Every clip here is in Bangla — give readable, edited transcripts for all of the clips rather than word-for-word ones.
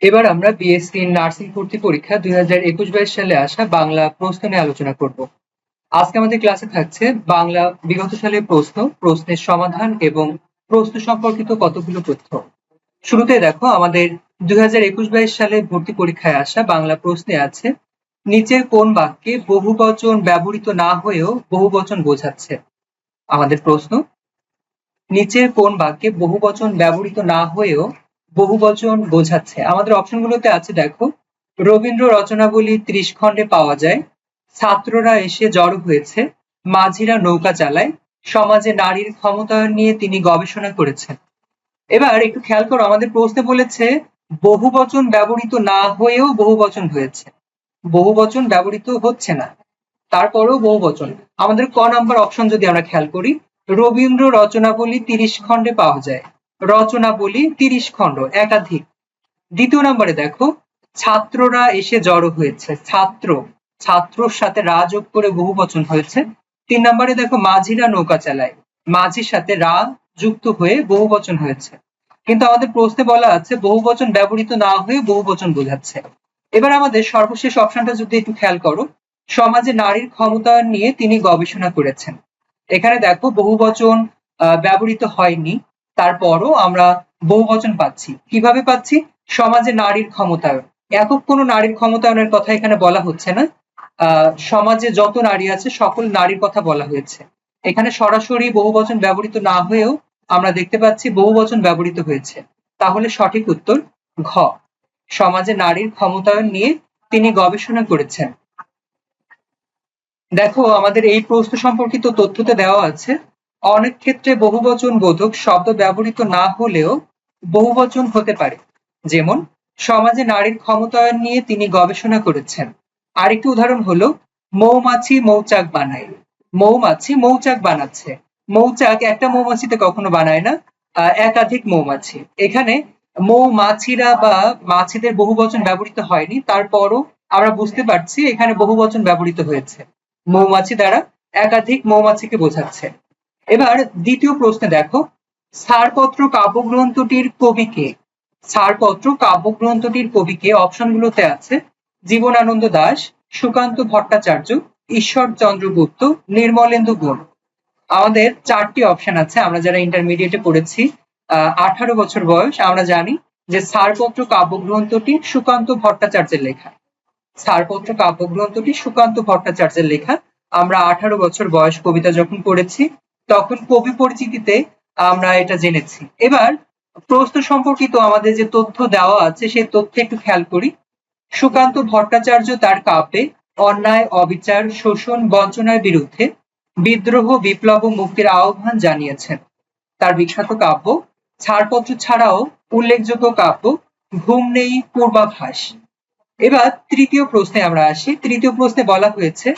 এবার আমরা বিএসসি নার্সিং ভর্তি পরীক্ষা 2021-22 সালে আসা বাংলা প্রশ্ন নিয়ে আলোচনা করব। আজকে আমাদের ক্লাসে থাকছে বাংলা বিগত সালের প্রশ্ন, প্রশ্নের সমাধান এবং প্রশ্ন সম্পর্কিত কতগুলো তথ্য। শুরুতে দেখো আমাদের 2021-22 সালে ভর্তি পরীক্ষায় আসা বাংলা প্রশ্নে আছে, নিচের কোন বাক্যে বহুবচন ব্যবহৃত না হয়েও বহুবচন বোঝাচ্ছে? আমাদের প্রশ্ন, নিচের কোন বাক্যে বহুবচন ব্যবহৃত না হয়েও বহুবচন বোঝাচ্ছে? আমাদের অপশনগুলোতে আছে দেখো, রবীন্দ্র রচনাবলী 30 খণ্ডে পাওয়া যায়, ছাত্ররা এসে জড়ো হয়েছে, মাঝিরা নৌকা চালায়, সমাজে নারীর ক্ষমতায়ন নিয়ে তিনি গবেষণা করেছেন। এবার একটু খেয়াল করো, আমাদের প্রশ্নে বলেছে বহুবচন ব্যবহৃত না হয়েও বহুবচন হয়েছে, বহুবচন ব্যবহৃত হচ্ছে না, তারপরেও বহুবচন। আমাদের ক নাম্বার অপশন যদি আমরা খেয়াল করি, রবীন্দ্র রচনাবলী 30 খণ্ডে পাওয়া যায়, রচনাবলী 30 খণ্ড, একাধিক। দ্বিতীয় নম্বরে দেখো, ছাত্ররা এসে জড়ো হয়েছে, ছাত্র, ছাত্রর সাথে রা যোগ করে বহুবচন হয়েছে। 3 নম্বরে দেখো, মাঝিরা নৌকা চালায়, মাঝির সাথে রা যুক্ত হয়ে বহুবচন হয়েছে। কিন্তু আমাদের প্রশ্নে বলা আছে বহুবচন ব্যবহৃত না হয়ে বহুবচন বোঝাচ্ছে। এবার আমাদের সর্বশেষ অপশনটা যদি একটু খেয়াল করো, সমাজে নারীর ক্ষমতায়ন নিয়ে তিনি গবেষণা করেছেন। এখানে দেখো বহুবচন ব্যবহৃত হয়নি, তারপরও আমরা বহুবচন পাচ্ছি। কিভাবে পাচ্ছি? সমাজে নারীর ক্ষমতায়ন, একক কোনো নারীর ক্ষমতায়নের কথা এখানে বলা হচ্ছে না, সমাজে যত নারী আছে সকল নারীর কথা বলা হয়েছে। এখানে সরাসরি বহুবচন ব্যবহৃত না হয়েও আমরা দেখতে পাচ্ছি বহুবচন ব্যবহৃত হয়েছে। তাহলে সঠিক উত্তর ঘ, সমাজে নারীর ক্ষমতায়ন নিয়ে তিনি গবেষণা করেছেন। দেখো আমাদের এই প্রশ্ন সম্পর্কিত তথ্যতে দেওয়া আছে, অনেক ক্ষেত্রে বহুবচন বোধক শব্দ ব্যবহৃত না হলেও বহুবচন হতে পারে, যেমন সমাজে নারীর ক্ষমতায়ন নিয়ে তিনি গবেষণা করেছেন। আরেকটি উদাহরণ হলো, মৌমাছি মৌচাক বানায়, মৌমাছি মৌচাক বানাচ্ছে। মৌচাক একটা মৌমাছিতে কখনো বানায় না, একাধিক মৌমাছি। এখানে মৌমাছিরা বা মাছিদের বহুবচন ব্যবহৃত হয়নি, তারপরও আমরা বুঝতে পারছি এখানে বহুবচন ব্যবহৃত হয়েছে, মৌমাছি দ্বারা একাধিক মৌমাছিকে বোঝাচ্ছে। এবার দ্বিতীয় প্রশ্নে দেখো, ছাড়পত্র কাব্যগ্রন্থটির কবি কে? ছাড়পত্র কাব্যগ্রন্থটির কবি কে? অপশনগুলোতে আছে জীবনানন্দ দাশ, সুকান্ত ভট্টাচার্য, ঈশ্বরচন্দ্র গুপ্ত, নির্মলেন্দু গুণ। আমাদের 4টি অপশন আছে। আমরা যারা ইন্টারমিডিয়েটে পড়েছি, 18 বছর বয়স, আমরা জানি যে ছাড়পত্র কাব্যগ্রন্থটি সুকান্ত ভট্টাচার্যের লেখা, ছাড়পত্র কাব্যগ্রন্থটি সুকান্ত ভট্টাচার্যের লেখা। আমরা 18 বছর বয়স কবিতা যখন পড়েছি তখন কবি পরিচিতিতে আমরা এটা জেনেছি। এবার প্রশ্ন সম্পর্কিত আমাদের যে তথ্য দেওয়া আছে সেই তথ্যে একটু খেয়াল করি। সুকান্ত ভট্টাচার্য তার কাব্যে অন্যায়, অবিচার, শোষণ, বঞ্চনার বিরুদ্ধে বিদ্রোহ, বিপ্লব ও মুক্তির আহ্বান জানিয়েছেন। তার বিখ্যাত কাব্য ছাড়পত্র ছাড়াও উল্লেখযোগ্য কাব্য ঘুম নেই, পূর্বাভাস। এবার তৃতীয় প্রশ্নে আমরা আসি। তৃতীয় প্রশ্নে বলা হয়েছে,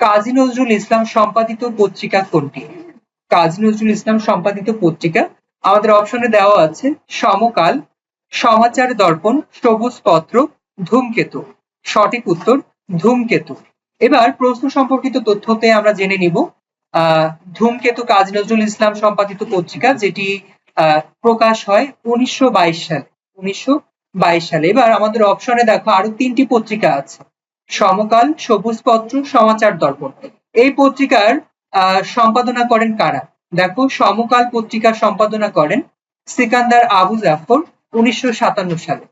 কাজী নজরুল ইসলাম সম্পাদিত পত্রিকা কোনটি? কাজী নজরুল ইসলাম সম্পাদিত পত্রিকা আমাদের অপশনে দেওয়া আছে সমকাল, সমাচার দর্পণ, সবুজ পত্র, ধূমকেতু। সঠিক উত্তর ধূমকেতু। এবার প্রশ্ন সম্পর্কিত তথ্যতে আমরা জেনে নিব, ধূমকেতু কাজী নজরুল ইসলাম সম্পাদিত পত্রিকা, যেটি প্রকাশ হয় 1922 সালে, 1922 সালে। এবার আমাদের অপশনে দেখো আরো 3টি পত্রিকা আছে, সমকাল, সবুজ পত্র, সমাচার দর্পণ। এই পত্রিকার সম্পাদনা করেন কারা? দেখো, সমকাল পত্রিকা সম্পাদনা করেন সিকান্দার আবু জাফর 1957 সালে।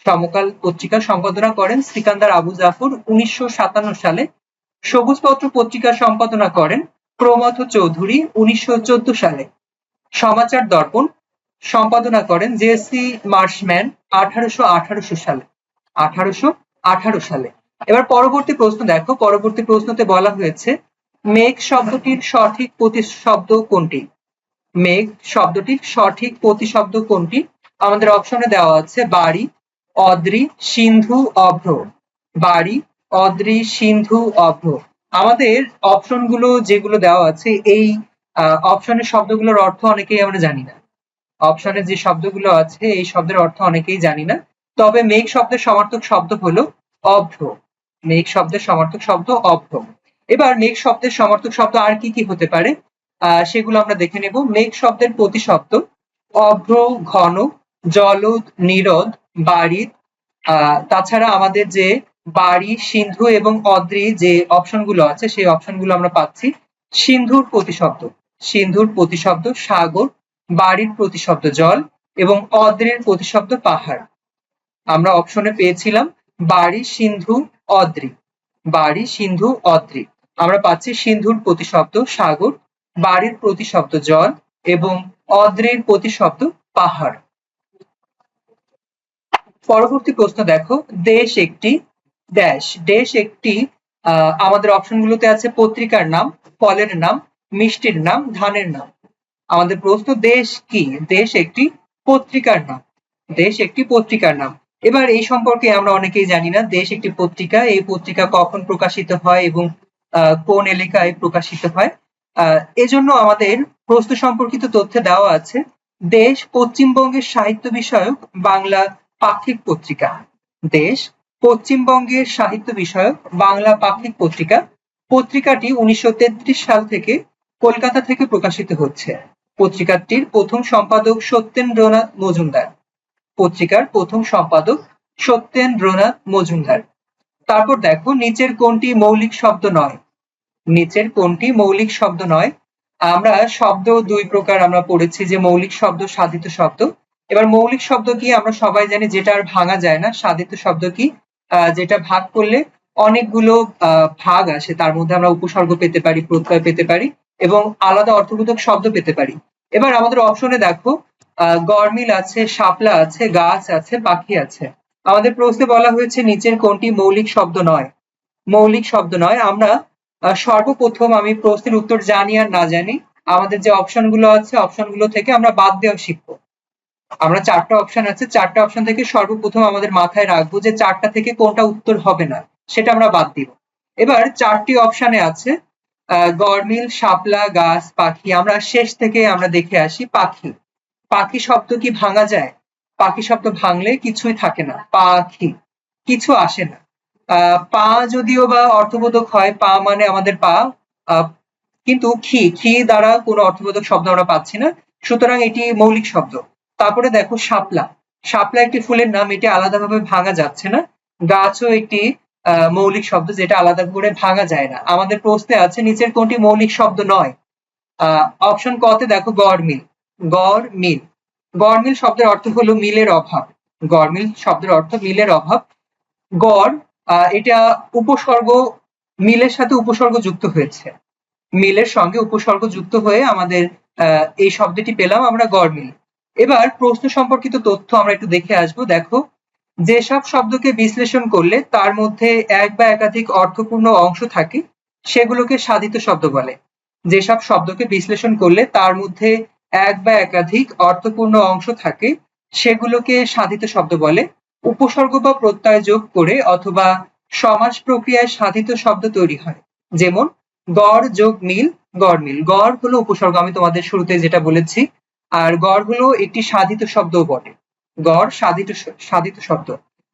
সমকাল পত্রিকা সম্পাদনা করেন সিকান্দার আবু জাফর 1957 সালে। সবুজ পত্র পত্রিকা সম্পাদনা করেন প্রমথ চৌধুরী 1914 সালে। সমাচার দর্পণ সম্পাদনা করেন জেসি মার্শম্যান 1818 সালে, 1818 সালে। এবার পরবর্তী প্রশ্ন দেখো, পরবর্তী প্রশ্নতে বলা হয়েছে, মেঘ শব্দটির সঠিক প্রতিশব্দ কোনটি? মেঘ শব্দটির সঠিক প্রতিশব্দ কোনটি? আমাদের অপশনে দেওয়া আছে বাড়ি, অদ্রি, সিন্ধু, অভ্র। বাড়ি, অদ্রি, সিন্ধু, অভ্র। আমাদের অপশনগুলো যেগুলো দেওয়া আছে, এই অপশনের শব্দগুলোর অর্থ অনেকেই আমরা জানি না। অপশনে যে শব্দগুলো আছে এই শব্দের অর্থ অনেকেই জানি না। তবে মেঘ শব্দের সমার্থক শব্দ হলো অভ্র। মেঘ শব্দের সমার্থক শব্দ অভ্র। এবার মেঘ শব্দের সমার্থক শব্দ আর কি কি হতে পারে সেগুলো আমরা দেখে নেব। মেঘ শব্দের প্রতিশব্দ অভ্র, ঘন, জলদ, নীরদ, বারিদ, তাছাড়া আমাদের যে বাড়ি, সিন্ধু এবং অদ্রি যে অপশনগুলো আছে সেই অপশনগুলো আমরা পাচ্ছি। সিন্ধুর প্রতিশব্দ, সিন্ধুর প্রতিশব্দ সাগর, বাড়ির প্রতিশব্দ জল এবং অদ্রির প্রতিশব্দ পাহাড়। আমরা অপশনে পেয়েছিলাম বাড়ি, সিন্ধু, অদ্রি। বাড়ি, সিন্ধু, অদ্রি। আমরা পাচ্ছি সিন্ধুর প্রতিশব্দ সাগর, বাড়ির প্রতিশব্দ জল এবং অদ্রির প্রতিশব্দ পাহাড়। পরবর্তী প্রশ্ন দেখো, দেশ একটি ড্যাশ। দেশ একটি আমাদের অপশনগুলোতে আছে পত্রিকার নাম, ফলের নাম, মিষ্টির নাম, ধানের নাম। আমাদের প্রশ্ন দেশ কি? দেশ একটি পত্রিকার নাম। দেশ একটি পত্রিকার নাম। এবার এই সম্পর্কে আমরা অনেকেই জানি না। দেশ একটি পত্রিকা, এই পত্রিকা কখন প্রকাশিত হয় এবং কোন এলাকায় প্রকাশিত হয়। এজন্য আমাদের প্রশ্ন সম্পর্কিত তথ্যে দেওয়া আছে দেশ পশ্চিমবঙ্গের সাহিত্য বিষয়ক বাংলা পাক্ষিক পত্রিকা। দেশ পশ্চিমবঙ্গের সাহিত্য বিষয়ক বাংলা পাক্ষিক পত্রিকা। পত্রিকাটি 1933 সাল থেকে কলকাতা থেকে প্রকাশিত হচ্ছে। পত্রিকাটির প্রথম সম্পাদক সত্যেন্দ্রনাথ মজুমদার। পত্রিকার প্রথম সম্পাদক সত্যেন্দ্রনাথ মজুমদার। তারপর দেখো, নিচের কোনটি মৌলিক শব্দ নয়? নিচের কোনটি মৌলিক শব্দ নয়? আমরা শব্দ দুই প্রকার আমরা পড়েছি, যে মৌলিক শব্দ, সাধিত শব্দ। এবার মৌলিক শব্দ কি? আমরা সবাই জানি যেটা আর ভাঙা যায় না। সাধিত শব্দ কি? যেটা ভাগ করলে অনেকগুলো ভাগ আসে, তার মধ্যে আমরা উপসর্গ পেতে পারি, প্রত্যয় পেতে পারি এবং আলাদা অর্থবোধক শব্দ পেতে পারি। এবার আমাদের অপশনে দেখো, গরমিল আছে, শাপলা আছে, গাছ আছে, পাখি আছে। আমাদের প্রশ্নে বলা হয়েছে নিচের কোনটি মৌলিক শব্দ নয়? মৌলিক শব্দ নয়। আমরা সর্বপ্রথম আমি প্রশ্নের উত্তর জানি আর না জানি, আমাদের যে অপশনগুলো আছে অপশনগুলো থেকে আমরা বাদ দেওয়া শিখবো। আমরা চারটা অপশন আছে, চারটা অপশন থেকে সর্বপ্রথম আমাদের মাথায় রাখবো যে চারটা থেকে কোনটা উত্তর হবে না, সেটা আমরা বাদ দিব। এবার চারটি অপশনে আছে গরমিল, শাপলা, গাছ, পাখি। আমরা শেষ থেকে আমরা দেখে আসি পাখি। পাখি শব্দ কি ভাঙা যায়? পাখি শব্দ ভাঙলে কিছুই থাকে না, পাখি, কিছু আসে না। পা যদিও বা অর্থবোধক হয়, পা মানে আমাদের পা, কিন্তু খি, খি দ্বারা কোনো অর্থবোধক শব্দ আমরা পাচ্ছি না, সুতরাং এটি মৌলিক শব্দ। তারপরে দেখো শাপলা। শাপলা একটি ফুলের নাম, এটি আলাদাভাবে ভাঙা যাচ্ছে না। গাছও একটি মৌলিক শব্দ, যেটা আলাদা করে ভাঙা যায় না। আমাদের প্রশ্নে আছে নিচের কোনটি মৌলিক শব্দ নয়? অপশন ক তে দেখো গড়মিল। গড়মিল, গড়মিল শব্দের অর্থ হলো মিলের অভাব। গড়মিল শব্দের অর্থ মিলের অভাব। গড়, এটা উপসর্গ, মিলের সাথে উপসর্গ যুক্ত হয়েছে, মিলের সঙ্গে উপসর্গ যুক্ত হয়ে আমাদের এই শব্দটি পেলাম আমরা, গড়মিল। এবার প্রশ্ন সম্পর্কিত তথ্য আমরা একটু দেখে আসবো। দেখো, যেসব শব্দকে বিশ্লেষণ করলে তার মধ্যে এক বা একাধিক অর্থপূর্ণ অংশ থাকে সেগুলোকে সাধিত শব্দ বলে। যেসব শব্দকে বিশ্লেষণ করলে তার মধ্যে এক বা একাধিক অর্থপূর্ণ অংশ থাকে সেগুলোকে সাধিত শব্দ বলে। উপসর্গ বা প্রত্যয় যোগ করে অথবা সমাস প্রক্রিয়ায় সাধিত শব্দ তৈরি হয়। যেমন গড় যোগ মিল, গড়মিল। গড় হলো উপসর্গ, আমি তোমাদের শুরুতে যেটা বলেছি, আর গড় হলো একটি সাধিত শব্দও বটে। গড় সাধিত শব্দ।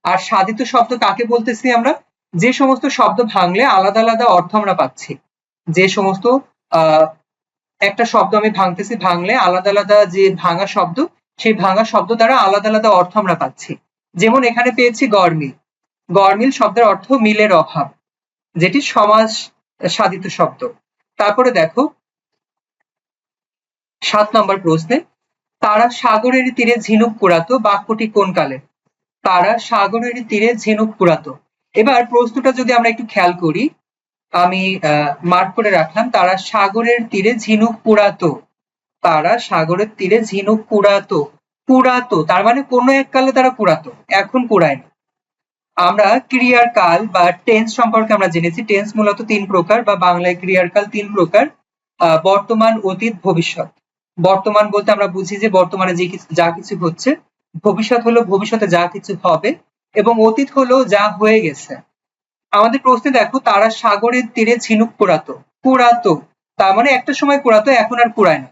আর সাধিত শব্দ কাকে বলতেছি আমরা? যে সমস্ত শব্দ ভাঙলে আলাদা আলাদা অর্থ আমরা পাচ্ছি। যে সমস্ত একটা শব্দ আমি ভাঙতেছি, ভাঙলে আলাদা আলাদা যে ভাঙা শব্দ, সেই ভাঙা শব্দ দ্বারা আলাদা আলাদা অর্থ আমরা পাচ্ছি। যেমন এখানে পেয়েছি গড়মিল। গড়মিল শব্দের অর্থ মিলের অভাব, যেটি সমাস সাধিত শব্দ। তারপরে দেখো 7 নম্বর প্রশ্নে, তারা সাগরের তীরে ঝিনুক কুড়াতো, বাক্যটি কোন কালে? তারা সাগরের তীরে ঝিনুক কুড়াতো। এবার প্রশ্নটা যদি আমরা একটু খেয়াল করি, আমি মার্ক করে রাখলাম, তারা সাগরের তীরে ঝিনুক কুড়াতো। তারা সাগরের তীরে ঝিনুক কুড়াতো। কুড়াতো তার মানে কোনো এক কালে তারা কুড়াতো, এখন কুড়ায় না। আমরা ক্রিয়ার কাল বা টেন্স সম্পর্কে আমরা জেনেছি। টেন্স মূলত 3 প্রকার, বা বাংলায় ক্রিয়ার কাল 3 প্রকার, বর্তমান, অতীত, ভবিষ্যৎ। বর্তমান বলতে আমরা বুঝি যে বর্তমানে যা কিছু হচ্ছে, ভবিষ্যৎ হলো ভবিষ্যতে যা কিছু হবে, এবং অতীত হলো যা হয়ে গেছে। আমাদের প্রশ্নে দেখো, তারা সাগরের তীরে ঝিনুক কুড়াতো। কুড়াতো তার মানে একটা সময় কুড়াতো, এখন আর কুড়ায় না।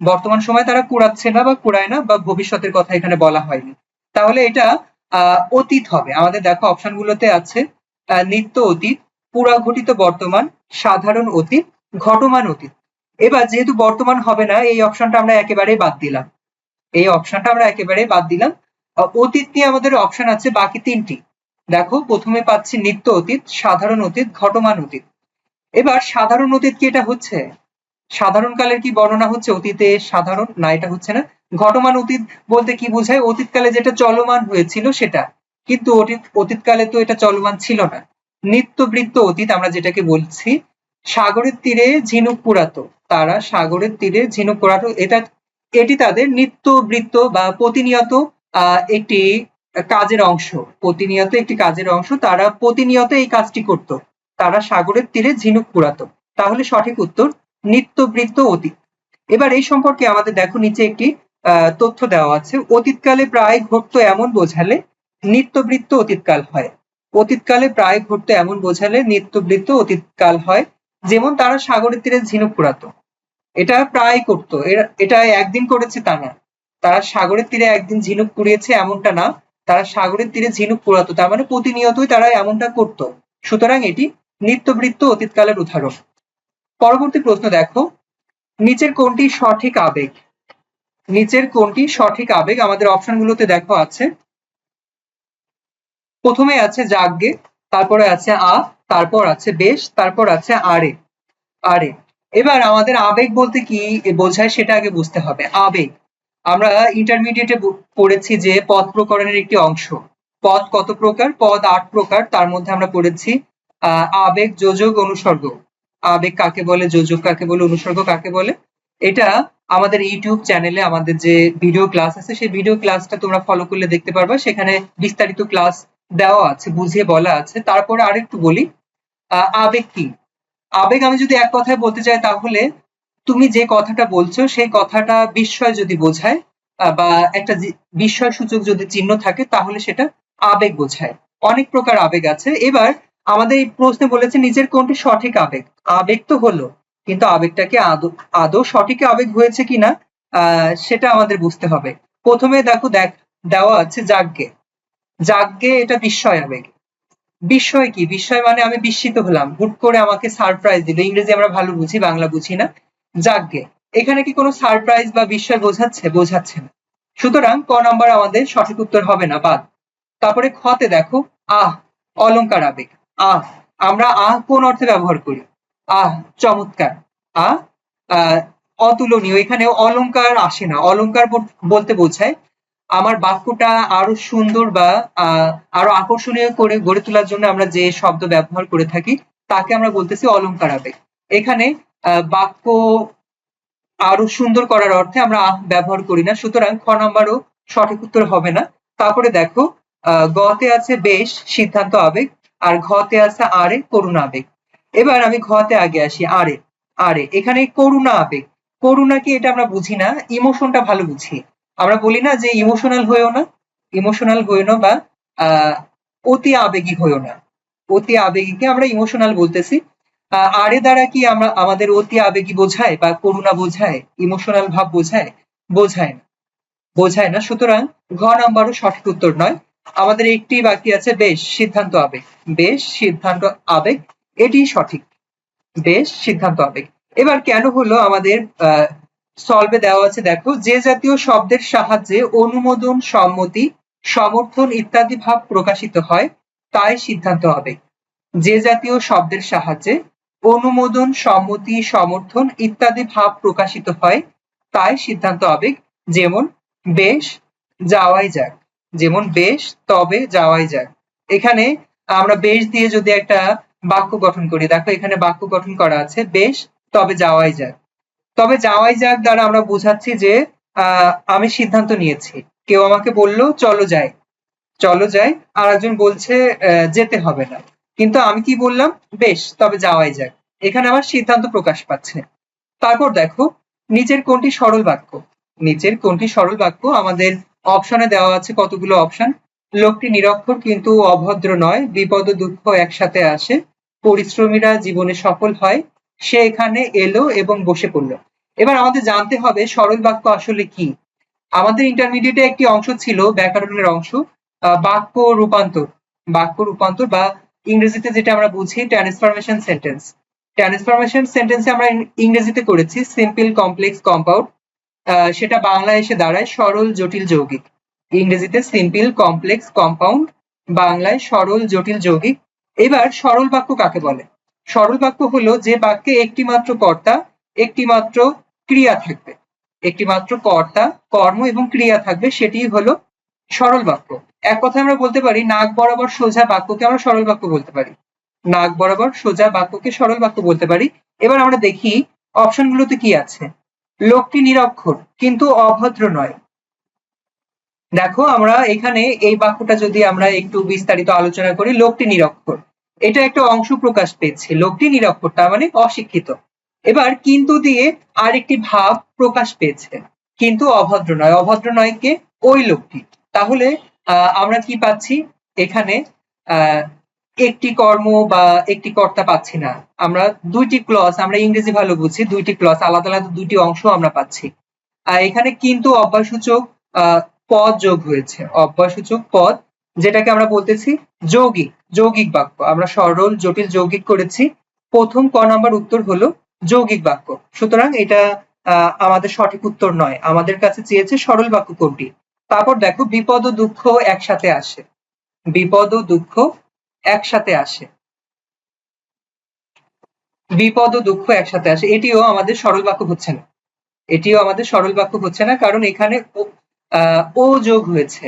বর্তমান সময় তারা কুড়াচ্ছে না বা কুড়ায় না, বা ভবিষ্যতের কথা এখানে বলা হয়নি, তাহলে এটা অতীত হবে। আমাদের দেখো অপশনগুলোতে আছে নিত্য অতীত, পুরাঘটিত বর্তমান, সাধারণ অতীত, ঘটমান অতীত। এবার যেহেতু বর্তমান হবে না, এই অপশনটা আমরা একেবারেই বাদ দিলাম। এই অপশনটা আমরা একেবারেই বাদ দিলাম। অতীত নিয়ে আমাদের অপশন আছে বাকি তিনটি। দেখো প্রথমে পাচ্ছি নিত্য অতীত, সাধারণ অতীত, ঘটমান অতীত। এবার সাধারণ অতীত কি এটা হচ্ছে? সাধারণ কালের কি বর্ণনা হচ্ছে অতীতে? সাধারণ না, এটা হচ্ছে না। ঘটমান অতীত বলতে কি বোঝায়? অতীতকালে যেটা চলমান হয়েছিল সেটা, কিন্তু অতীতকালে তো এটা চলমান ছিল না। নিত্যবৃত্ত অতীত আমরা যেটাকে বলছি, সাগরের তীরে ঝিনুক কুড়াতো, তারা সাগরের তীরে ঝিনুক কুড়াতো, এটি তাদের নিত্যবৃত্ত বা প্রতিনিয়ত একটি কাজের অংশ। প্রতিনিয়ত একটি কাজের অংশ, তারা প্রতিনিয়ত এই কাজটি করত, তারা সাগরের তীরে ঝিনুক কুড়াতো। তাহলে সঠিক উত্তর নিত্যবৃত্ত অতীত। এবার এই সম্পর্কে আমাদের দেখো নিচে একটি তথ্য দেওয়া আছে। অতীতকালে প্রায় ঘটতো এমন বোঝালে নিত্যবৃত্ত অতীতকাল হয়। অতীতকালে প্রায় ঘটতো এমন বোঝালে নিত্যবৃত্ত অতীতকাল হয়। যেমন তারা সাগরের তীরে ঝিনুক কুড়াতো, এটা প্রায় করতো, এটা একদিন করেছে তা না। তারা সাগরের তীরে একদিন ঝিনুক কুড়িয়েছে এমনটা না, তারা সাগরের তীরে ঝিনুক কুড়াতো, তার মানে প্রতিনিয়তই তারা এমনটা করতো। সুতরাং এটি নিত্যবৃত্ত অতীতকালের উদাহরণ। পরবর্তী প্রশ্ন দেখো, নিচের কোনটি সঠিক আবেগ? নিচের কোনটি সঠিক আবেগ? আমাদের অপশনগুলোতে দেখো আছে, প্রথমে আছে জাগ্গে, তারপরে আছে তারপর আছে বেশ, তারপর আছে আরে। আরে এবার আমাদের আবেগ বলতে কি বোঝায় সেটা আগে বুঝতে হবে। আবেগ আমরা ইন্টারমিডিয়েটে পড়েছি যে পদ প্রকরণের একটি অংশ। পদ কত প্রকার? পদ 8 প্রকার। তার মধ্যে আমরা পড়েছি আবেগ, যোজক, অনুসর্গ। আবেগ কাকে বলে, যোজক কাকে বলে, অনুসর্গ কাকে বলে, এটা আমাদের ইউটিউব চ্যানেলে আমাদের যে ভিডিও ক্লাস আছে সেই ভিডিও ক্লাসটা তোমরা ফলো করলে দেখতে পারবা, সেখানে বিস্তারিত ক্লাস দেওয়া আছে, বুঝিয়ে বলা আছে। তারপরে আরেকটু বলি, আবেগ কি? আবেগ আমি যদি এক কথায় বলতে চাই তাহলে তুমি যে কথাটা বলছো সেই কথাটা বিস্ময় যদি বোঝায় বা একটা বিস্ময় সূচক যদি চিহ্ন থাকে তাহলে সেটা আবেগ বোঝায়। অনেক প্রকার আবেগ আছে। এবার আমাদের এই প্রশ্নে বলেছে নিচের কোনটি সঠিক আবেগ? আবেগ তো হলো, কিন্তু আবেগটাকে আদৌ সঠিক আবেগ হয়েছে কিনা সেটা আমাদের বুঝতে হবে। প্রথমে দেখো দেওয়া আছে জাগ্গে। জাগ্গে এটা বিস্ময় আবেগ। বিস্ময় কি? বিস্ময় মানে আমি বিস্মিত হলাম, হুট করে আমাকে সারপ্রাইজ দিল। ইংরেজি আমরা ভালো বুঝি, বাংলা বুঝি না। যাকগে, এখানে কি কোনো সারপ্রাইজ বা বিস্ময় বোঝাচ্ছে? বোঝাচ্ছে না। সুতরাং ক নাম্বার আমাদের সঠিক উত্তর হবে না, বাদ। তারপরে খতে দেখো, আহ, অলংকার আবেগ। আহ, আমরা কোন অর্থে ব্যবহার করি? চমৎকার। আহ অতুলনীয়, এখানে অলংকার আসে না। অলংকার বলতে বোঝায় আমার বাক্যটা আরো সুন্দর বা আরো আকর্ষণীয় করে গড়ে তোলার জন্য আমরা যে শব্দ ব্যবহার করে থাকি তাকে আমরা বলতেছি অলংকার আবেগ। এখানে বাক্য আরো সুন্দর করার অর্থে আমরা ব্যবহার করি না, সুতরাং খ নাম্বারও সঠিক উত্তর হবে না। তারপরে দেখো, গতে আছে বেশ, সিদ্ধান্ত আবেগ, আর ঘতে আছে আরে, করুণা আবেগ। এবার আমি ঘতে আগে আসি, আরে। আরে এখানে করুণা আবেগ। করুণা কি? এটা আমরা বুঝি না, ইমোশনটা ভালো বুঝি। আমরা বলি না যে ইমোশনাল হয়েও না, ইমোশনাল হয়েও না বা অতি আবেগী হয়েও না। অতি আবেগীকে আমরা ইমোশনাল বলতেছি। আরে দ্বারা কি আমরা আমাদের অতি আবেগী বোঝায় বা করুণা বোঝায়, ইমোশনাল ভাব বোঝায়? বোঝায় না, বোঝায় না। সুতরাং ঘ নাম্বারও সঠিক উত্তর নয়। আমাদের একটি বাকি আছে বেশ, সিদ্ধান্ত আবেগ। বেশ, সিদ্ধান্ত আবেগ, এটি সঠিক। বেশ, সিদ্ধান্ত আবেগ। এবার কেন হলো আমাদের সলভে দেওয়া আছে দেখো, যে জাতীয় শব্দের সাহায্যে অনুমোদন, সম্মতি, সমর্থন ইত্যাদি ভাব প্রকাশিত হয় তাই সিদ্ধান্ত আবেগ। যে জাতীয় শব্দের সাহায্যে অনুমোদন, সম্মতি, সমর্থন ইত্যাদি ভাব প্রকাশিত হয় তাই সিদ্ধান্ত আবেগ। যেমন বেশ, যাওয়াই যাক। যেমন বেশ, তবে যাওয়াই যাক। এখানে আমরা বেশ দিয়ে যদি একটা বাক্য গঠন করি, দেখো এখানে বাক্য গঠন করা আছে বেশ, তবে যাওয়াই যাক। তবে যাওয়াই যাক দ্বারা আমরা বুঝাচ্ছি যে আমি সিদ্ধান্ত নিয়েছি। কেউ আমাকে বললো চলো যাই, চলো যাই, আর একজন বলছে যেতে হবে না, কিন্তু আমি কি বললাম? বেশ, তবে যাওয়াই যাক। এখানে আমার সিদ্ধান্ত প্রকাশ পাচ্ছে। তারপর দেখো, নিচের কোনটি সরল বাক্য? নিচের কোনটি সরল বাক্য? আমাদের অপশনে দেওয়া আছে কতগুলো অপশন। লোকটি নিরক্ষর কিন্তু অভদ্র নয়, বিপদ ও দুঃখ একসাথে আসে, পরিশ্রমীরা জীবনে সফল হয়, সে এখানে এলো এবং বসে পড়লো। এবার আমাদের জানতে হবে সরল বাক্য আসলে কি। আমাদের ইন্টারমিডিয়েটে একটি অংশ ছিল ব্যাকরণের অংশ, বাক্য রূপান্তর। বাক্য রূপান্তর বা ইংরেজিতে যেটা আমরা বুঝি ট্রান্সফরমেশন সেন্টেন্স। ট্রান্সফরমেশন সেন্টেন্সে আমরা ইংরেজিতে করেছি সিম্পল, কমপ্লেক্স, কম্পাউন্ড। সেটা বাংলায় এসে দাঁড়ায় সরল, জটিল, যৌগিক। ইংরেজিতে সিম্পল, কমপ্লেক্স, কম্পাউন্ড, বাংলায় সরল, জটিল, যৌগিক। এবার সরল বাক্য কাকে বলে? সরল বাক্য হলো যে বাক্যে একটি মাত্র কর্তা, একটি মাত্র ক্রিয়া থাকবে, একটি মাত্র কর্তা, কর্ম এবং ক্রিয়া থাকবে, সেটি হলো সরল বাক্য। এক কথায় আমরা বলতে পারি নাক বরাবর সোজা বাক্যকে আমরা সরল বাক্য বলতে পারি। নাক বরাবর সোজা বাক্যকে সরল বাক্য বলতে পারি। এবার আমরা দেখি অপশনগুলোতে কি আছে। লোকটি নিরক্ষর কিন্তু অভদ্র নয়। দেখো আমরা এখানে এই বাক্যটা যদি আমরা একটু বিস্তারিত আলোচনা করি, লোকটি নিরক্ষর, এটা একটা অংশ প্রকাশ পেয়েছে, লোকটি নিরক্ষর তার মানে অশিক্ষিত। এবার কিন্তু দিয়ে আরেকটি ভাব প্রকাশ পেয়েছে, কিন্তু অভদ্র নয়, অভদ্র নয় কে? ওই লোকটি। তাহলে আমরা কি পাচ্ছি এখানে? একটি কর্ম বা একটি কর্তা পাচ্ছি না, আমরা দুইটি ক্লজ, আমরা ইংরেজি ভালো বুঝি, দুইটি ক্লজ, আলাদা আলাদা দুইটি অংশ আমরা পাচ্ছি। এখানে কিন্তু অব্যয়সূচক পদ যোগ হয়েছে, অব্যয়সূচক পদ, যেটাকে আমরা বলতেছি যৌগিক, যৌগিক বাক্য। আমরা সরল, জটিল, যৌগিক করেছি। প্রথম ক নাম্বার উত্তর হলো যৌগিক বাক্য। সুতরাং এটা আমাদের সঠিক উত্তর নয়, আমাদের কাছে চেয়েছে সরল বাক্য কোনটি। তারপর দেখো বিপদ ও দুঃখ একসাথে আসে, বিপদ ও দুঃখ একসাথে আসে, বিপদ ও দুঃখ একসাথে আসে, এটিও আমাদের সরল বাক্য হচ্ছে না, এটিও আমাদের সরল বাক্য হচ্ছে না, কারণ এখানে ও যোগ হয়েছে।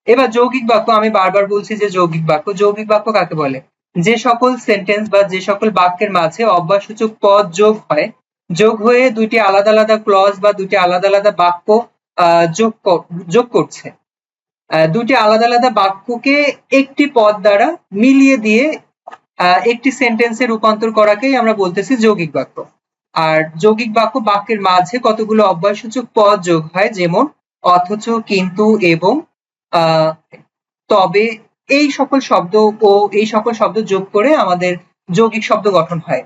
এবার যৌগিক বাক্য, আমি বারবার বলছি যে যৌগিক বাক্য, যৌগিক বাক্য কাকে বলে? যে সকল সেন্টেন্স বা যে সকল বাক্যের মাঝে অব্যয়সূচক পদ যোগ হয়, যোগ হয়ে দুইটি আলাদা আলাদা ক্লজ বা দুইটি আলাদা আলাদা বাক্য যোগ করছে, দুইটি আলাদা আলাদা বাক্যকে একটি পদ দ্বারা মিলিয়ে দিয়ে একটি সেন্টেন্সে রূপান্তর করাকেই আমরা বলতেছি যৌগিক বাক্য। আর যৌগিক বাক্য, বাক্যের মাঝে কতগুলো অব্যয়সূচক পদ যোগ হয়, যেমন অথচ, কিন্তু, এবং, তবে, এই সকল শব্দ ও এই সকল শব্দ যোগ করে আমাদের যৌগিক শব্দ গঠন হয়।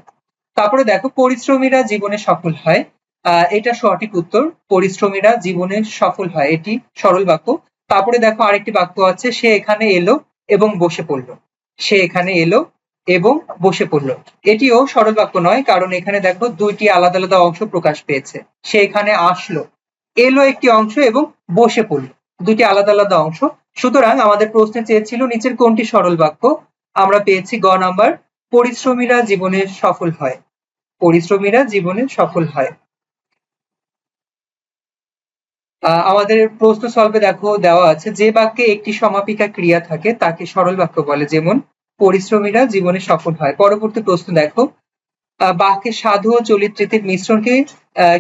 তারপরে দেখো পরিশ্রমীরা জীবনে সফল হয়, এটা সঠিক উত্তর, পরিশ্রমীরা জীবনে সফল হয়, এটি সরল বাক্য। তারপরে দেখো আরেকটি বাক্য আছে, সে এখানে এলো এবং বসে পড়লো, সে এখানে এলো এবং বসে পড়লো, এটিও সরল বাক্য নয়, কারণ এখানে দেখো দুইটি আলাদা আলাদা অংশ প্রকাশ পেয়েছে, সে এখানে আসলো, এলো একটি অংশ এবং বসে পড়লো দুটি আলাদা আলাদা অংশ। সুতরাং আমাদের প্রশ্নে চেয়েছিল নিচের কোনটি সরল বাক্য, আমরা পেয়েছি গ নাম্বার, পরিশ্রমীরা জীবনে সফল হয়, পরিশ্রমীরা জীবনে সফল হয়। আমাদের প্রশ্ন সলভে দেখো দেওয়া আছে, যে বাক্যে একটি সমাপিকা ক্রিয়া থাকে তাকে সরল বাক্য বলে, যেমন পরিশ্রমীরা জীবনে সফল হয়। পরবর্তী প্রশ্ন দেখো, বাক্যে সাধু ও চলিতরীতির মিশ্রণকে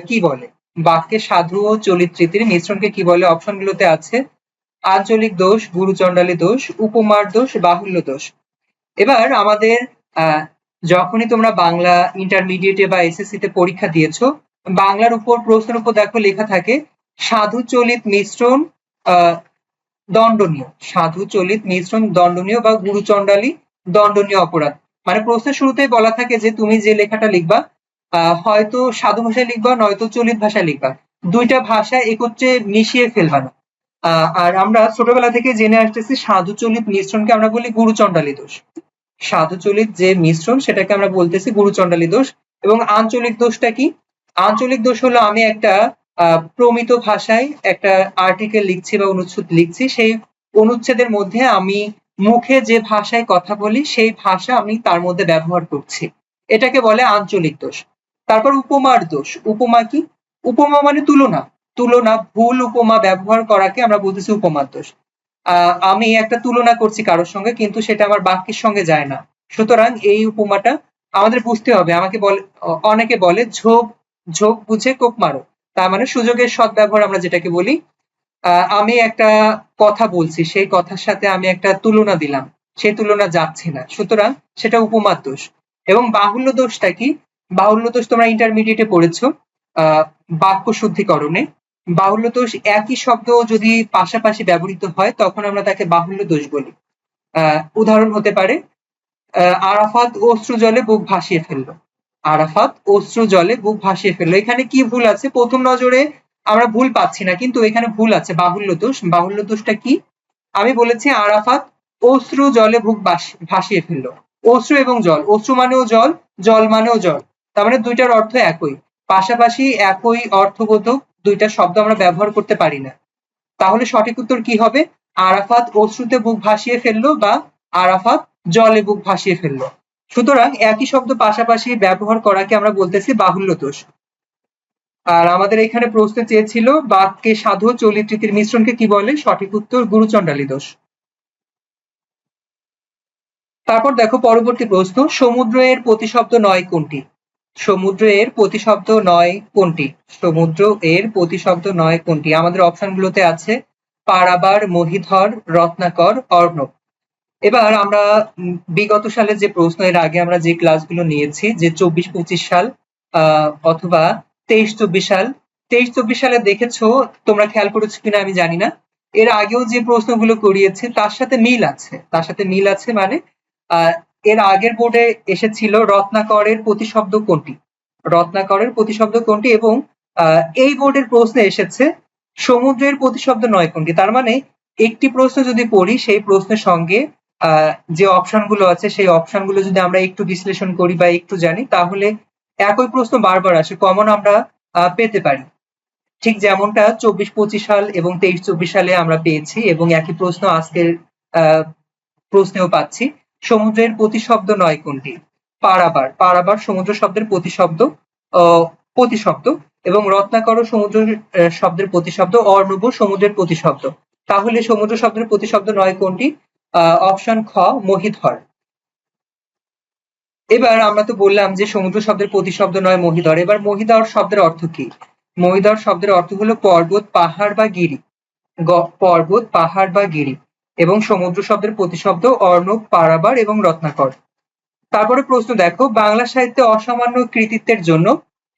কি বলে? বাক্যে সাধু ও চলিতরীতির মিশ্রণকে কি বলে? অপশনগুলোতে আছে আঞ্চলিক দোষ, গুরুচণ্ডালী দোষ, উপমার দোষ, বাহুল্য দোষ। এবার আমাদের যখনই তোমরা বাংলা ইন্টারমিডিয়েটে বা এসএসসি তে পরীক্ষা দিয়েছো, বাংলার উপর প্রশ্নের উপর দেখো লেখা থাকে সাধু চলিত মিশ্রণ দণ্ডনীয়, সাধু চলিত মিশ্রণ দণ্ডনীয় বা গুরুচণ্ডালী দণ্ডনীয় অপরাধ। মানে প্রশ্নের শুরুতেই বলা থাকে যে তুমি যে লেখাটা লিখবা হয়তো সাধু ভাষায় লিখবা, নয়তো চলিত ভাষায় লিখবা, দুইটা ভাষা একত্রে মিশিয়ে ফেলবা না। আর আমরা ছোটবেলা থেকে জেনে আসতেছি সাধু চলিত মিশ্রণকে আমরা বলি গুরুচণ্ডালী দোষ, সাধু চলিত যে মিশ্রণ সেটাকে আমরা বলতেছি গুরুচণ্ডালী দোষ। এবং আঞ্চলিক দোষটা কি? আঞ্চলিক দোষ হলো আমি একটা প্রমিত ভাষায় একটা আর্টিকেল লিখছি বা অনুচ্ছেদ লিখছি, সেই অনুচ্ছেদের মধ্যে আমি মুখে যে ভাষায় কথা বলি সেই ভাষা আমি তার মধ্যে ব্যবহার করছি, এটাকে বলে আঞ্চলিক দোষ। তারপর উপমার দোষ, উপমা কি? উপমা মানে তুলনা, তুলনা, ভুল উপমা ব্যবহার করাকে আমরা বলতেছি উপমার দোষ। আমি একটা তুলনা করছি কারোর সঙ্গে কিন্তু সেটা আমার বাক্যের সঙ্গে যায় না, সুতরাং এই উপমাটা আমাদের বুঝতে হবে। আমাকে বলে, অনেকে বলে ঝোপ ঝোপ বুঝে কোপ মারো, তার মানে সুযোগের সদ্ব্যবহার আমরা যেটাকে বলি। আমি একটা কথা বলছি, সেই কথার সাথে আমি একটা তুলনা দিলাম, সেই তুলনা যাচ্ছে না, সুতরাং সেটা উপমার দোষ। এবং বাহুল্য দোষটা কি? বাহুল্য দোষ তোমরা ইন্টারমিডিয়েটে পড়েছো বাক্য শুদ্ধিকরণে। বাহুল্য দোষ একই শব্দ যদি পাশাপাশি ব্যবহৃত হয় তখন আমরা তাকে বাহুল্য দোষ বলি। উদাহরণ হতে পারে আরাফাত অশ্রু জলে বুক ভাসিয়ে ফেললো, আরাফাত অশ্রু জলে বুক ভাসিয়ে ফেললো, এখানে কি ভুল আছে? প্রথম নজরে আমরা ভুল পাচ্ছি না, কিন্তু এখানে ভুল আছে, বাহুল্য দোষ। বাহুল্য দোষটা কি? আমি বলেছি আরাফাত অশ্রু জলে বুক ভাসিয়ে ফেললো, অশ্রু এবং জল, অশ্রু মানেও জল, জল মানেও জল, তার মানে দুইটার অর্থ একই, পাশাপাশি একই অর্থবোধক দুইটা শব্দ আমরা ব্যবহার করতে পারি না। তাহলে সঠিক উত্তর কি হবে? আরাফাত অশ্রুতে বুক ভাসিয়ে ফেললো বা আরাফাত জলে বুক ভাসিয়ে ফেললো। সুতরাং একই শব্দ পাশাপাশি ব্যবহার করাকে আমরা বলতেছি বাহুল্য দোষ। আর আমাদের এখানে প্রশ্ন চেয়েছিল বাক্যে সাধু ও চলিত রীতির মিশ্রণকে কি বলে? সঠিক উত্তর গুরুচণ্ডালী দোষ। তারপর দেখো পরবর্তী প্রশ্ন, সমুদ্র এর প্রতিশব্দ নয় কোনটি? সমুদ্র এর প্রতিশব্দ নয় কোনটি? সমুদ্র এর প্রতিশব্দ নয় কোনটি? আমাদের অপশন গুলোতে আছে পারাবার, মহিধর, রত্নাকর, অর্ণব। এবার আমরা বিগত সালে যে প্রশ্ন, এর আগে আমরা যে ক্লাসগুলো নিয়েছি, যে 24-25 সাল অথবা 23-24 সাল, 23-24 সালে দেখেছো, তোমরা খেয়াল করেছো কিনা আমি জানি না, এর আগেও যে প্রশ্নগুলো করিয়েছে তার সাথে মিল আছে, তার সাথে মিল আছে। মানে এর আগের বোর্ডে এসেছিল রত্নাকরের প্রতিশব্দ কোনটি, রত্নাকরের প্রতিশব্দ কোনটি, এবং এই বোর্ডের প্রশ্নে এসেছে সমুদ্রের প্রতিশব্দ নয় কোনটি। তার মানে একটি প্রশ্ন যদি পড়ি, সেই প্রশ্নের সঙ্গে যে অপশন গুলো আছে সেই অপশন গুলো যদি আমরা একটু বিশ্লেষণ করি বা একটু জানি, তাহলে একই প্রশ্ন বারবার আসে, কমন আমরা পেতে পারি। ঠিক যেমনটা 24-25 সাল এবং 23-24 সালে আমরা পেয়েছি, এবং একই প্রশ্ন আজকের প্রশ্নেও পাচ্ছি। সমুদ্রের প্রতিশব্দ নয় কোনটি? পারাবার, পারাবার সমুদ্র শব্দের প্রতিশব্দ, প্রতিশব্দ, এবং রত্নাকর সমুদ্র শব্দের প্রতিশব্দ, অর্ণব সমুদ্রের প্রতিশব্দ। তাহলে সমুদ্র শব্দের প্রতিশব্দ নয় কোনটি? অপশন খ মহিধর। এবার আমরা তো বললাম যে সমুদ্র শব্দের প্রতিশব্দ নয় মহিধর। এবার মহিধর শব্দের অর্থ কি? মহিধর শব্দের অর্থ হলো পর্বত, পাহাড় বা গিরি। পর্বত, পাহাড় বা গিরি। এবং সমুদ্র শব্দের প্রতিশব্দ অর্ণব, পারাবার এবং রত্নাকর। তারপরে প্রশ্ন দেখো, বাংলা সাহিত্যে অসামান্য কৃতিত্বের জন্য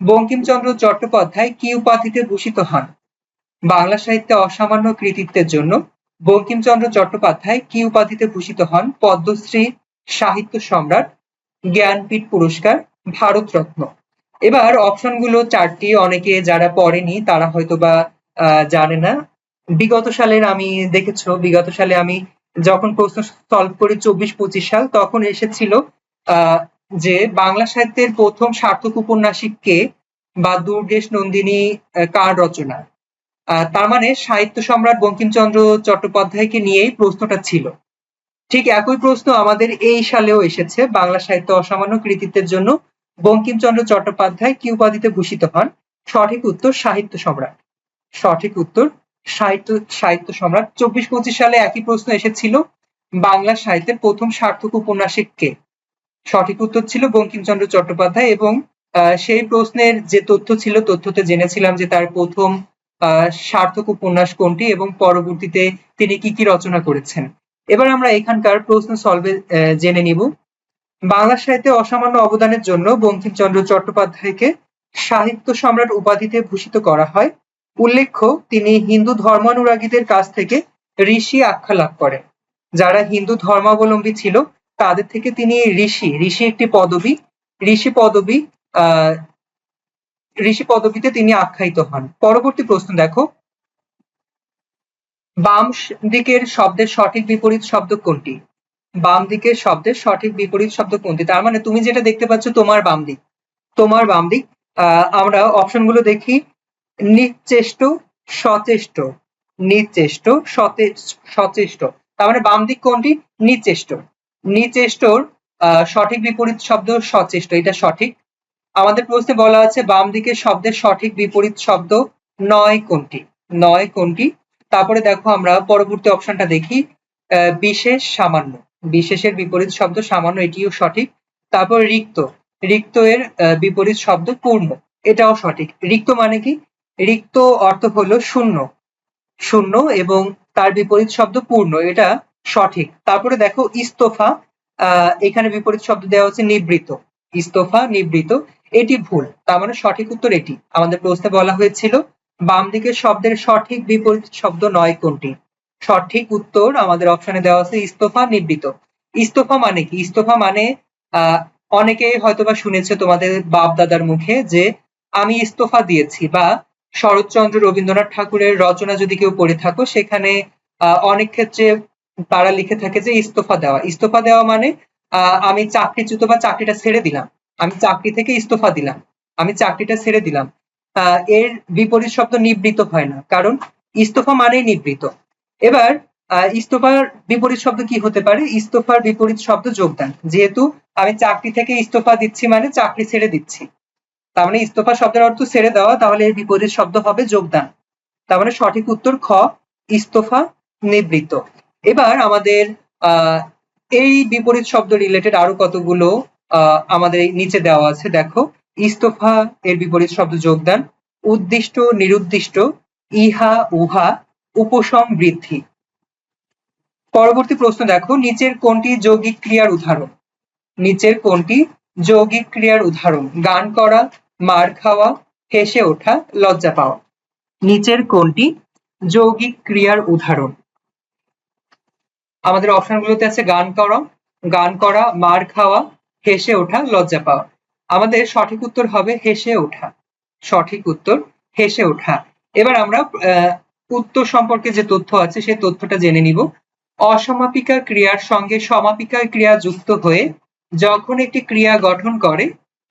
বঙ্কিমচন্দ্র চট্টোপাধ্যায় কি উপাধিতে ভূষিত হন? বাংলা সাহিত্যে অসামান্য কৃতিত্বের জন্য বঙ্কিমচন্দ্র চট্টোপাধ্যায় কি উপাধিতে ভূষিত হন? পদ্মশ্রী, সাহিত্য সম্রাট, জ্ঞানপীঠ পুরস্কার, ভারতরত্ন। এবার অপশন গুলো চারটি, অনেকে যারা পড়েনি তারা হয়তো বা জানে না। বিগত সালের আমি দেখেছো, বিগত সালে আমি যখন প্রশ্ন সলভ করি 24-25 সাল, তখন এসেছিল যে বাংলা সাহিত্যের প্রথম সার্থক উপন্যাসিক কে, বা দুর্গেশ নন্দিনী কার রচনা। তার মানে সাহিত্য সম্রাট বঙ্কিমচন্দ্র চট্টোপাধ্যায়কে নিয়েই প্রশ্নটা ছিল। ঠিক একই প্রশ্ন আমাদের এই সালেও এসেছে, বাংলা সাহিত্য অসামান্য কৃতিত্বের জন্য বঙ্কিমচন্দ্র চট্টোপাধ্যায় কি উপাধিতে ভূষিত হন? সঠিক উত্তর সাহিত্য সম্রাট। সঠিক উত্তর সাহিত্য সম্রাট। 24-25 সালে একই প্রশ্ন এসেছিল, বাংলা সাহিত্যের প্রথম সার্থক উপন্যাসিক কে? সঠিক উত্তর ছিল বঙ্কিমচন্দ্র চট্টোপাধ্যায়। এবং সেই প্রশ্নের যে তথ্য ছিল, তথ্যতে জেনেছিলাম যে তার প্রথম সার্থক উপন্যাস কোনটি এবং পরবর্তীতে তিনি কি কি রচনা করেছেন। এবার আমরা এখানকার প্রশ্ন সলভে জেনে নিব। বাংলা সাহিত্যে অসামান্য অবদানের জন্য বঙ্কিমচন্দ্র চট্টোপাধ্যায়কে সাহিত্য সম্রাট উপাধিতে ভূষিত করা হয়। উল্লেখ্য, তিনি হিন্দু ধর্মানুরাগীদের কাছ থেকে ঋষি আখ্যা লাভ করেন। যারা হিন্দু ধর্মাবলম্বী ছিল তাদের থেকে তিনি ঋষি একটি পদবী, ঋষি পদবীতে তিনি আখ্যায়িত হন। পরবর্তী প্রশ্ন দেখো, বাম দিকের শব্দের সঠিক বিপরীত শব্দ কোনটি? বাম দিকের শব্দের সঠিক বিপরীত শব্দ কোনটি? তার মানে তুমি যেটা দেখতে পাচ্ছ তোমার বাম দিক, তোমার বাম দিক। আমরা অপশন গুলো দেখি, নিচেষ্ট, সচেষ্ট, নিচেষ্ট, সচেষ্ট। তার মানে বাম দিক কোনটি? নিচেষ্ট। নিচেষ্টর সঠিক বিপরীত শব্দ সচেষ্ট, এটা সঠিক। আমাদের প্রশ্নে বলা আছে বাম দিকের শব্দের সঠিক বিপরীত শব্দ নয় কোনটি? নয় কোনটি? তারপরে দেখো আমরা পরবর্তী অপশনটা দেখি, বিশেষ, সামান্য। বিশেষের বিপরীত শব্দ সামান্য, এটিও সঠিক। তারপর রিক্ত, রিক্ত এর বিপরীত শব্দ পূর্ণ, এটাও সঠিক। রিক্ত মানে কি? রিক্ত অর্থ হলো শূন্য, শূন্য, এবং তার বিপরীত শব্দ পূর্ণ, এটা সঠিক। তারপরে দেখো ইস্তফা, এখানে বিপরীত শব্দ দেওয়া হচ্ছে নিবৃত, ইস্তফা, নিবৃত, এটি ভুল। তার মানে সঠিক উত্তর এটি। আমাদের প্রশ্নে বলা হয়েছিল বাম দিকের শব্দের সঠিক বিপরীত শব্দ নয় কোনটি? সঠিক উত্তর আমাদের অপশনে দেওয়া আছে ইস্তফা, নিবৃত। ইস্তফা মানে কি? ইস্তফা মানে অনেকেই হয়তোবা শুনেছে তোমাদের বাপ দাদার মুখে যে আমি ইস্তফা দিয়েছি, বা শরৎচন্দ্র, রবীন্দ্রনাথ ঠাকুরের রচনা যদি কেউ পড়ে থাকো, সেখানে অনেক ক্ষেত্রে তারা লিখে থাকে যে ইস্তফা দেওয়া। ইস্তফা দেওয়া মানে আমি চাকরিচ্যুত বা চাকরিটা ছেড়ে দিলাম, আমি চাকরি থেকে ইস্তফা দিলাম, আমি চাকরিটা ছেড়ে দিলাম। এর বিপরীত শব্দ নিবৃত হয় না, কারণ ইস্তফা মানেই নিবৃত। এবার ইস্তফার বিপরীত শব্দ কি হতে পারে? ইস্তফার বিপরীত শব্দ যোগদান। যেহেতু আমি চাকরি থেকে ইস্তফা দিচ্ছি মানে চাকরি ছেড়ে দিচ্ছি, তার মানে ইস্তফা শব্দের অর্থ ছেড়ে দেওয়া, তাহলে এর বিপরীত শব্দ হবে যোগদান। তার মানে সঠিক উত্তর খ, ইস্তফা নিবৃত্ত। এবার আমাদের এই বিপরীত শব্দ রিলেটেড আরো কতগুলো আমাদের নিচে দেওয়া আছে, দেখো। ইস্তফা এর বিপরীত শব্দ যোগদান, উদ্দিষ্ট নিরুদ্দিষ্ট, ইহা উহা, উপশম বৃদ্ধি। পরবর্তী প্রশ্ন দেখো, নিচের কোনটি যৌগিক ক্রিয়ার উদাহরণ? নিচের কোনটি যৌগিক ক্রিয়ার উদাহরণ? গান করা, মার খাওয়া, হেসে ওঠা, লজ্জা পাওয়া। নিচের কোনটি যৌগিক ক্রিয়ার উদাহরণ? আমাদের অপশনগুলোতে আছে গান করা, মার খাওয়া, হেসে ওঠা, লজ্জা পাওয়া। আমাদের সঠিক উত্তর হবে হেসে ওঠা। সঠিক উত্তর হেসে ওঠা। এবার আমরা উত্তর সম্পর্কে যে তথ্য আছে সেই তথ্যটা জেনে নিব। অসমাপিকা ক্রিয়ার সঙ্গে সমাপিকা ক্রিয়া যুক্ত হয়ে যখন একটি ক্রিয়া গঠন করে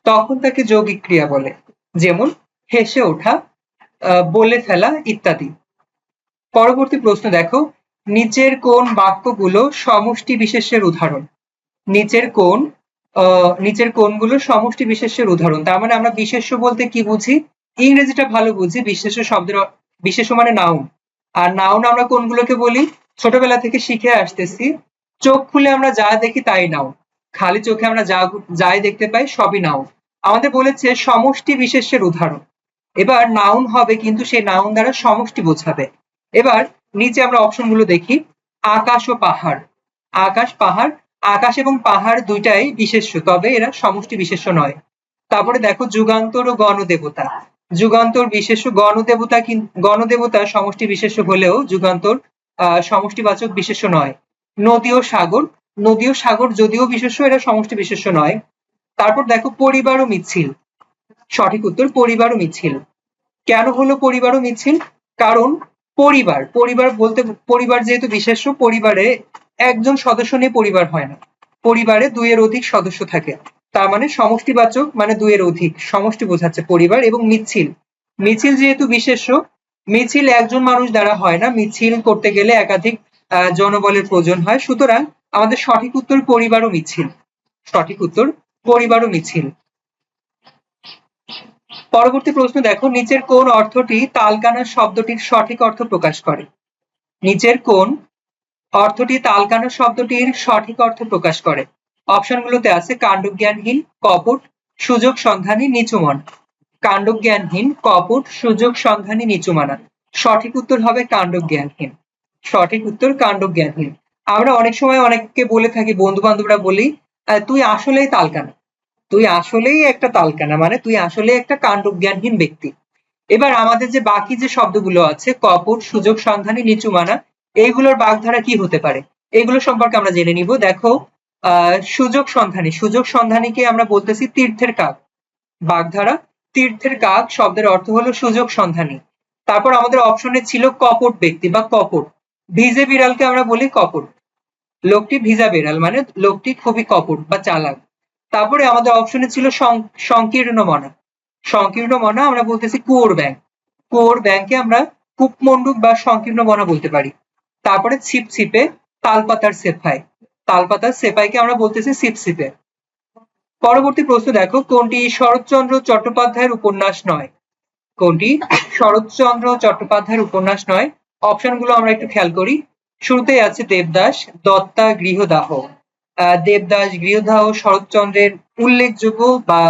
তখন তাকে যৌগিক ক্রিয়া বলে। যেমন হেসে ওঠা, বলে ফেলা ইত্যাদি। পরবর্তী প্রশ্ন দেখো, নিচের কোন বাক্যগুলো সমষ্টি বিশেষ্যের উদাহরণ? নিচের কোনগুলো সমষ্টি বিশেষ্যের উদাহরণ? তার মানে আমরা বিশেষ্য বলতে কি বুঝি? ইংরেজিটা ভালো বুঝি। বিশেষ্য শব্দের বিশেষ্য মানে নাউন। আর নাউন আমরা কোনগুলোকে বলি? ছোটবেলা থেকে শিখে আসতেছি, চোখ খুলে আমরা যা দেখি তাই নাউন, খালি চোখে আমরা যাই দেখতে পাই সবই নাউন। আমাদের বলেছে সমষ্টি বিশেষ্যের উদাহরণ। এবার নাউন হবে কিন্তু সেই নাউন দ্বারা সমষ্টি বোঝাবে। এবার নিচে আমরা অপশনগুলো দেখি। আকাশ ও পাহাড়। আকাশ পাহাড়, আকাশ এবং পাহাড় দুইটাই বিশেষ্য, তবে এরা সমষ্টি বিশেষ্য নয়। তারপরে দেখো যুগান্তর ও গণদেবতা। যুগান্তর বিশেষ্য, গণদেবতা সমষ্টি বিশেষ্য হলেও যুগান্তর সমষ্টিবাচক বিশেষ্য নয়। নদী ও সাগর, নদী ও সাগর যদিও বিশেষ্য, এরা সমষ্টি বিশেষ্য নয়। তারপর দেখো পরিবার ও মিছিল। সঠিক উত্তর পরিবার ও মিছিল। কেন হলো পরিবার ও মিছিল? কারণ পরিবার যেহেতু বিশেষ্য, পরিবারে একজন সদস্য নিয়ে পরিবার হয় না, পরিবারে দুইয়ের অধিক সদস্য থাকে। তার মানে সমষ্টিবাচক মানে দুইয়ের অধিক, সমষ্টি বোঝাচ্ছে পরিবার। এবং মিছিল যেহেতু বিশেষ্য, মিছিল একজন মানুষ দ্বারা হয় না, মিছিল করতে গেলে একাধিক জনবলের প্রয়োজন হয়। সুতরাং আমাদের সঠিক উত্তর পরিবার ও মিছিল। সঠিক উত্তর পরিবার ও মিছিল। পরবর্তী প্রশ্ন দেখো, নিচের কোন অর্থটি তালকানা শব্দটির সঠিক অর্থ প্রকাশ করে? নিচের কোন অর্থটি তালকানা শব্দটির সঠিক অর্থ প্রকাশ করে? অপশনগুলোতে আছে কাণ্ডজ্ঞানহীন, কপট, সুযোগ সন্ধানী, নিচুমনা। কাণ্ডজ্ঞানহীন, কপট, সুযোগ সন্ধানী, নিচুমনা। সঠিক উত্তর হবে কাণ্ডজ্ঞানহীন। সঠিক উত্তর কাণ্ডজ্ঞানহীন। আমরা অনেক সময় অনেককে বলে থাকি, বন্ধু বান্ধবরা বলি, তুই আসলেই তালকানা, তুই আসলেই একটা তালকানা, মানে তুই আসলে একটা কাণ্ডজ্ঞানহীন ব্যক্তি। এবার আমাদের যে বাকি যে শব্দগুলো আছে, কপট, সুযোগ সন্ধানী, নিচুমানা, এইগুলোর বাগধারা কি হতে পারে এগুলো সম্পর্কে আমরা জেনে নিব। দেখো, সুযোগ সন্ধানীকে আমরা বলতেছি তীর্থের কাক। বাগধারা, তীর্থের কাক শব্দের অর্থ হলো সুযোগ সন্ধানী। তারপর আমাদের অপশনে ছিল কপট ব্যক্তি বা কপট। ভিজে বিড়ালকে আমরা বলি কপট। লোকটি ভিজা বিড়াল মানে লোকটি খুবই কপট বা চালাক। তারপরে আমাদের অপশনে ছিল সংকীর্ণ মনা। সংকীর্ণ মনা আমরা বলতেছি কুয়োর ব্যাং। কুয়োর ব্যাংকে আমরা কূপমণ্ডুক বা সংকীর্ণ মনা বলতে পারি। তারপরে ছিপছিপে, তালপাতার সেপাই। তালপাতার সেপাইকে আমরা বলতেছি ছিপছিপে। পরবর্তী প্রশ্ন দেখো, কোনটি শরৎচন্দ্র চট্টোপাধ্যায়ের উপন্যাস নয়? কোনটি শরৎচন্দ্র চট্টোপাধ্যায়ের উপন্যাস নয়? অপশনগুলো আমরা একটু খেয়াল করি। শুরুতেই আছে দেবদাস, দত্তা, গৃহদাহ। দেবদাস, গৃহদাহ শরৎচন্দ্রের উল্লেখযোগ্য বা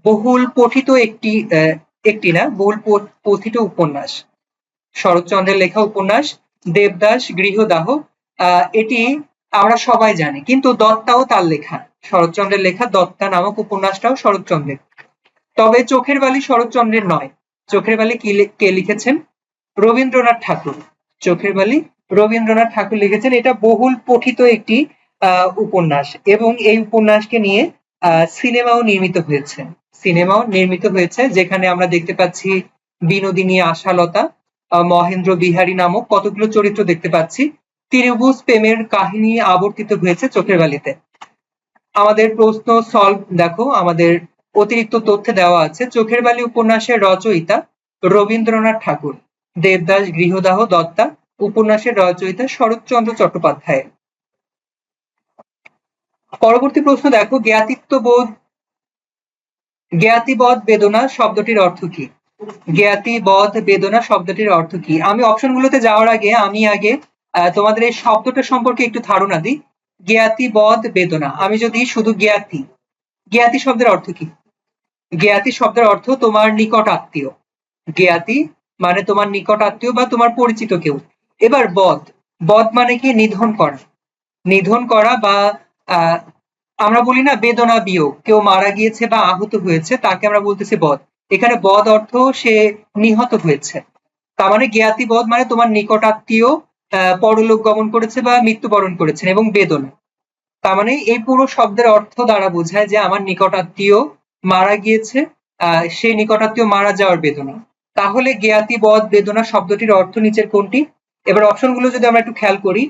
বহুল পঠিত বহুল পঠিত উপন্যাস। শরৎচন্দ্রের লেখা উপন্যাস দেবদাস, গৃহদাহ, এটি আমরা সবাই জানি। কিন্তু দত্তাও তার লেখা, শরৎচন্দ্রের লেখা দত্তা নামক উপন্যাসটাও শরৎচন্দ্রের। তবে চোখের বালি শরৎচন্দ্রের নয়। চোখের বালি কে লিখেছেন? রবীন্দ্রনাথ ঠাকুর। চোখের বালি রবীন্দ্রনাথ ঠাকুর লিখেছেন। এটা বহুল পঠিত একটি উপন্যাস এবং এই উপন্যাসকে নিয়ে সিনেমাও নির্মিত হয়েছে, যেখানে আমরা দেখতে পাচ্ছি বিনোদিনী, আশালতা, মহেন্দ্র বিহারী নামক কতগুলো চরিত্র দেখতে পাচ্ছি। ত্রিভুজ প্রেমের কাহিনী আবর্তিত হয়েছে চোখের বালিতে। আমাদের প্রশ্ন সলভ দেখো, আমাদের অতিরিক্ত তথ্য দেওয়া আছে। চোখের বালি উপন্যাসের রচয়িতা রবীন্দ্রনাথ ঠাকুর। দেবদাস, গৃহদাহ, দত্তা, উপন্যাসের রচয়িতা শরৎচন্দ্র চট্টোপাধ্যায়। পরবর্তী প্রশ্ন দেখো, জ্ঞাতিবদ বেদনা শব্দটির অর্থ কি? জ্ঞাতিবদ বেদনা শব্দটির অর্থ কি? আমি অপশনগুলোতে যাওয়ার আগে আমি তোমাদের এই শব্দটা সম্পর্কে একটু ধারণা দিই। জ্ঞাতিবদ বেদনা, আমি যদি শুধু জ্ঞাতি শব্দের অর্থ কি? জ্ঞাতি শব্দের অর্থ তোমার নিকট আত্মীয়। জ্ঞাতি মানে তোমার নিকট আত্মীয় বা তোমার পরিচিত কেউ। এবার বদ মানে কি? নিধন করা। নিধন করা বা আমরা বলি না বেদনা বিয়োগ, কেউ মারা গিয়েছে বা আহত হয়েছে তাকে আমরা বলতেছি বদ। এখানে বদ অর্থ সে নিহত হয়েছে। তার মানে জ্ঞাতিবদ মানে তোমার নিকট আত্মীয় পরলোক গমন করেছে বা মৃত্যুবরণ করেছেন, এবং বেদনা তার মানে এই পুরো শব্দের অর্থ দ্বারা বোঝায় যে আমার নিকট আত্মীয় মারা গিয়েছে, সেই নিকট আত্মীয় মারা যাওয়ার বেদনা। তাহলে জ্ঞাতিবদ বেদনা শব্দটির অর্থ নিচের কোনটি? এবার অপশনগুলো যদি আমরা একটু খেয়াল করি,